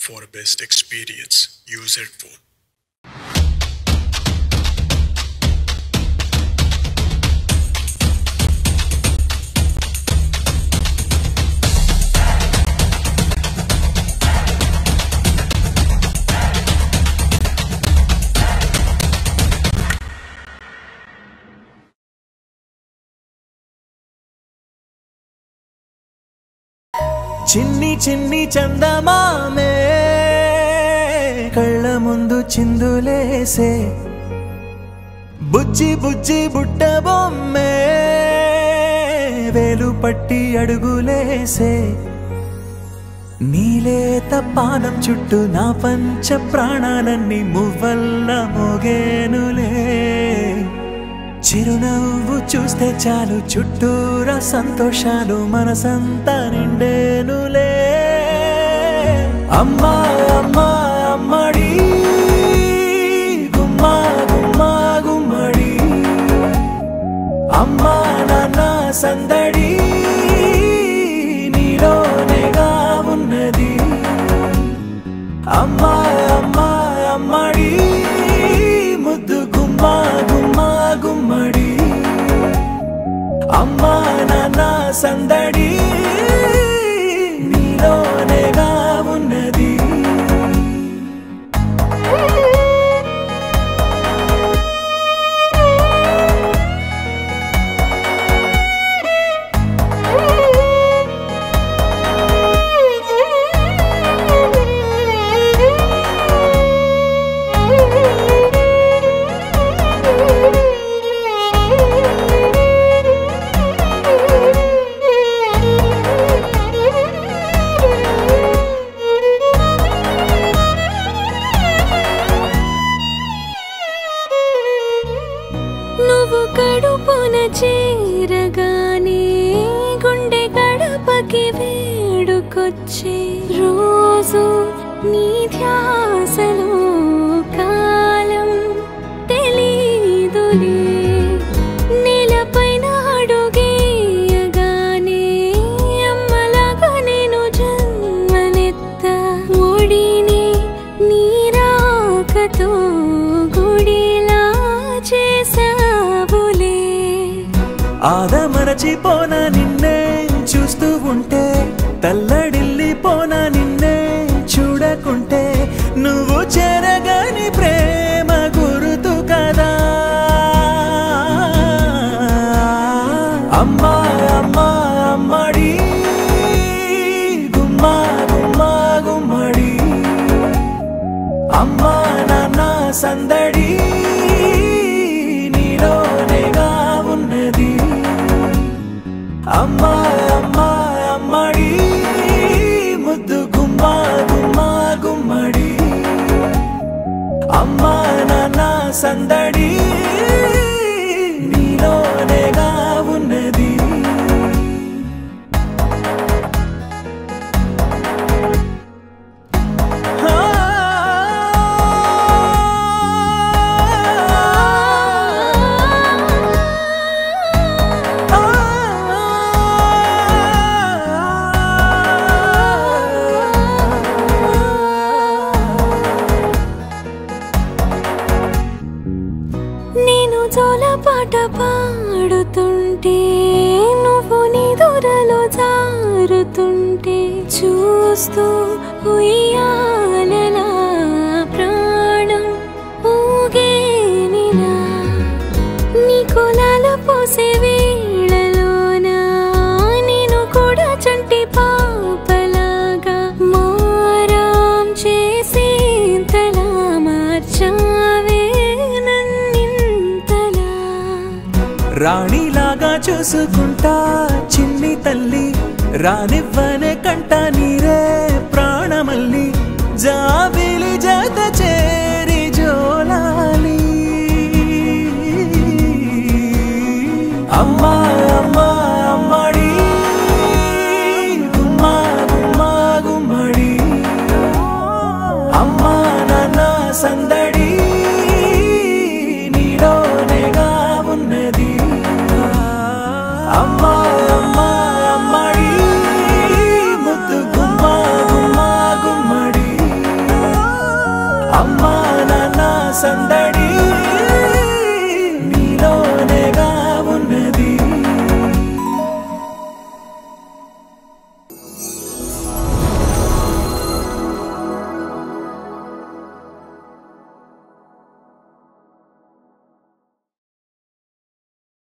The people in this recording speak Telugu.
for best experience. Use headphone. చిన్ని చిన్ని చందమామే కళ్ళ ముందు చిందులేసే బుజ్జి బుజ్జి బుట్ట బొమ్మే వేలు పట్టి అడుగులేసే నీలేత పానం చుట్టూ నా పంచ ప్రాణాలన్నీ మువ్వల్ల మోగేనులే చిరునవ్వు చూస్తే చాలు చుట్టూరా సంతోషాలు మనసంతా నిండేనులే అమ్మా అమ్మా అమ్మడి గుమ్మా గుమ్మా గుమ్మడి అమ్మా నాన్న సందడి నీలోనేగా ఉన్నది అమ్మా అమ్మా అమ్మడి ముద్దు గుమ్మా గుమ్మా గుమ్మడి అమ్మా నాన్న సందడి నీలోనేగా ఉన్నది చేరగానే గుండె గడపకి వేడుకొచ్చే రోజు నీ ధ్యాసలో కాలం తెలీదులే నేలపైన అడుగేయగానే అమ్మలాగా నేను జన్మనెత్త ఒడిని నీ రాకతో గుడిలా చేసావులే ఆదమరచిపోనా నిన్నే చూస్తూ ఉంటే తల్లడిల్లిపోనా నిన్నే చూడకుంటే నువ్వు చెరగని ప్రేమ గురుతు కదా అమ్మా అమ్మా అమ్మడి గుమ్మా గుమ్మా గుమ్మడి అమ్మా నాన్న సందడి నీలోనేగా ఉన్నది అమ్మా అమ్మా అమ్మడి ముద్దు గుమ్మా గుమ్మా గుమ్మడి అమ్మా నాన్న సందడి నీలోనేగా ఉన్నది పాట పాడుతుంటే నువ్వు నీ దూరలో జారుతుంటే చూస్తూ ఉయ్యాలలా ప్రాణం ఊగేనిలా నీ కులాల పోసే వేళలోనా నేను కూడా చంటి పాపలాగా మారాం చేసేంతలా మార్చావే రాణిలాగా చూసుకుంటా చిన్ని తల్లి రానివ్వనే కంట నీరే ప్రాణమల్లి జాబిలి జత చేరి జోలాలి అమ్మా అమ్మా అమ్మడి గుమ్మా గుమ్మా గుమ్మడి అమ్మా నాన్న సందడి నీలోనేగా ఉన్నది అమ్మా అమ్మా అమ్మడి ముద్దు గుమ్మా గుమ్మా గుమ్మడి అమ్మా నాన్న సందడి